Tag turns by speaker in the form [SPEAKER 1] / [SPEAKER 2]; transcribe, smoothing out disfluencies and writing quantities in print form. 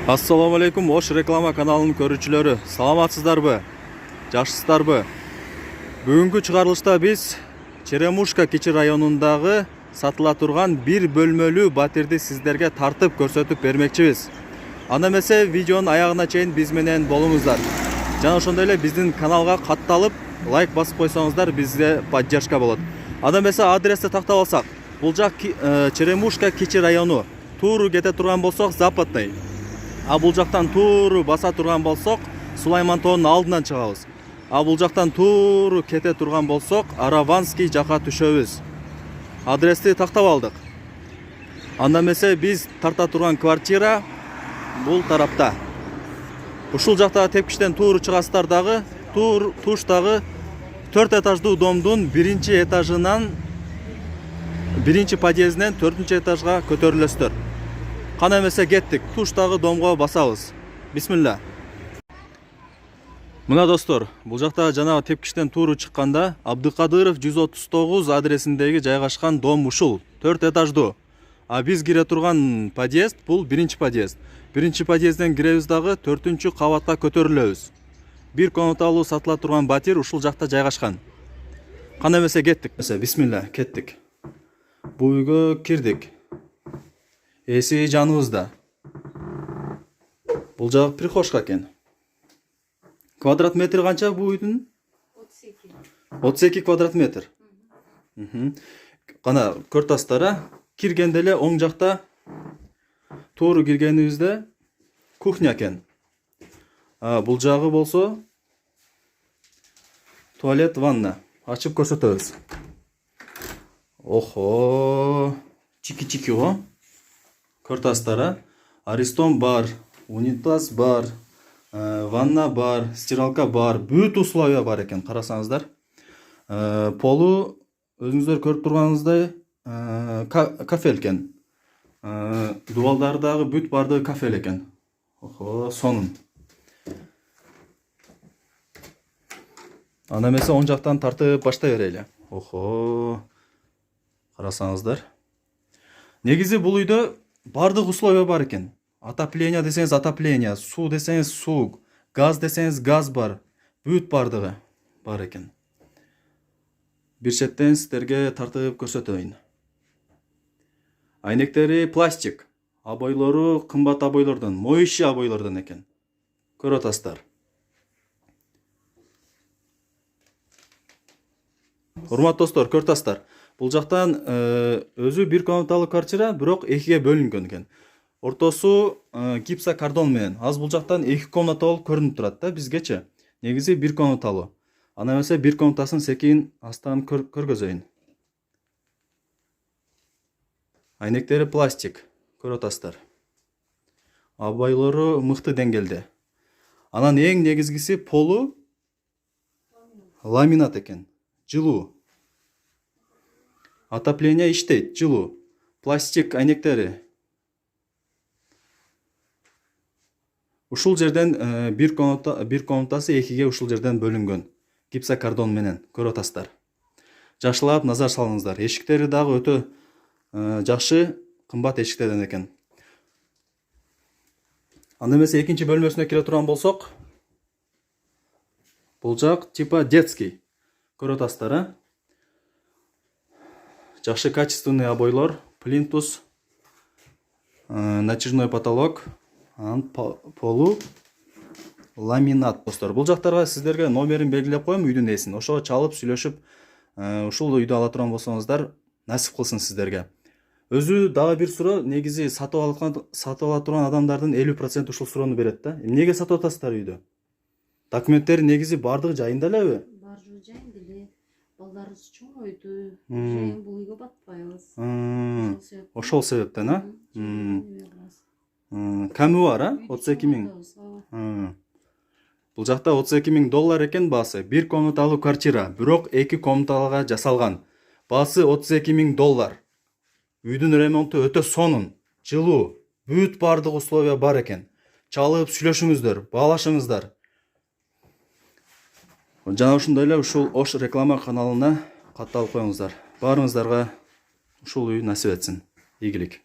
[SPEAKER 1] Assalamu alaikum, Oş reklama kanalının көрүүчүлөрү. Саламатсыздарбы? Жакшысыздарбы? Бүгүнкү чыгарылышта биз Черемушка Кичи районундагы сатыла турган бир бөлмөлүү батирди сиздерге тартып көрсөтүп бермекчибиз. Анда эмесе видеонун аягына чейин биз менен болуңуздар. Жана ошондой эле биздин каналга катталып, лайк басып койсоңуздар бизге поддержка болот. Анда эмесе адрести тактап алсак, бул жак Черемушка Кичи району. Тууру кете турган болсок Западный. А бул жактан тууру баса турган болсок Сулайман тоонун алдынан чыгабыз. А бул жактан тууру кете турган болсок Араванский жака түшөбүз. Адрести тактап алдык. Анда эмесе биз тарта турган квартира бул тарапта. Ушул жактагы тепкичтен тууру чыгасыздар дагы, туштагы 4 этаждуу домдун биринчи этажынан биринчи подъездинен 4 этажга көтөрүлөсүздөр. Кана эмесе кеттик, туштагы домго басабыз. Бисмилла. Мына достор, бул жакта жана тепкичтен тууру чыкканда Абдыкадыров 139 адресиндеги жайгашкан дом ушул, 4 этаждуу. А биз кире турган подъезд бул биринчи подъезд. Биринчи подъезден киребиз дагы 4 кабатка көтөрүлөбүз. Бир комнаталуу сатыла турган батир ушул жакта жайгашкан. Кана эмесе кеттик. Бисмилла, кеттик. Бул үйгө кирдик. Эси жаныбызда. Бул жагы прихожка экен. Квадрат метр канча бул үйдүн? 32. 32 квадрат метр. Кана көртастара киргенде эле оң жакта тууру киргенибизде кухня экен. Бул жагы болсо туалет, ванна. Ачып көрсөтөбүз. Охо, чики-чики го. Көртастара аристон бар, унитаз бар, ванна бар, стиралка бар, бүт условия бар экен, карасаңыздар. Полу өзүңүздөр көрүп турганыңыздай кафель экен. Дубалдары дагы бүт бардыгы кафель экен. Охо, сонун. Анда эмесе оң жактан тартып баштай берели. Охо, карасаңыздар. Негизи бул үйдө бардык условия бар экен. Отопление десеңиз отопление, суу десеңиз суу, газ десеңиз газ бар. Бүт бардыгы бар экен. Бир четтен сиздерге тартып көрсөтөйүн. Айнектери пластик. Обойлору кымбат обойлордон, моющий обойлордон экен. Көрүп атасыздар. Урматтуу достор, көрүп атасыздар. Бул жактан өзү бир комнаталуу квартира, бирок экиге бөлүнгөн экен. Ортосу гипсокардон менен. Аз бул жактан 2 комната болуп көрүнүп турат да бизгечи. Негизи бир комнаталуу. Ана эмесе бир комнатасын секин астан көргөзөйүн. Айнектери пластик. Көрүп атасыздар. Абайлору мыкты деңгээлде. Анан эң негизгиси полу ламинат экен. Жылуу. Отопление иштейт, жылуу. Пластик айнектери. Ушул жерден бир комнатасы экиге ушул жерден бөлүнгөн. Гипсокардон менен, көрүп атасыздар. Жакшылап назар салыңыздар. Эшиктери дагы өтө жакшы, кымбат эшиктерден экен. Анда эмесе экинчи бөлмөсүнө кире турган болсок, бул жак типа детский. Көрүп атасыздар, Жакшы качественный обойлор, плинтус, натяжной потолок, полу ламинат. Достор, бул жактарга сиздерге номерин белгилеп коем, үйдүн ээсин. Ошого чалып сүйлөшүп, ушул үйдү ала турган болсоңуздар, насип кылсын сиздерге. Өзү дагы бир суроо, негизи сатып ала турган адамдардын 50% ушул суроону берет да. Эмнеге сатып атасыздар үйдү? Документтери негизи бардыгы жайында элеби?
[SPEAKER 2] Бардыгы жайында эле. Балдарыбыз чоңойду. Жайын бул үйгө батпайбыз.
[SPEAKER 1] Ошол себептен, Ками бар, 32 000. Бул жакта 32 000 доллар экен баасы. Бир комнаталуу квартира, бирок 2 комнаталыга жасалган. Баасы 32 000 доллар. Үйдүн ремонту өтө сонун, жылуу, бүт бардык условия бар экен. Чалып сүйлөшүңүздөр, баалашыңыздар. Жана ушундай эле ушул Ош реклама каналына катталып коюңуздар. Баарыңыздарга ушул үй насип этсин. Ийгилик.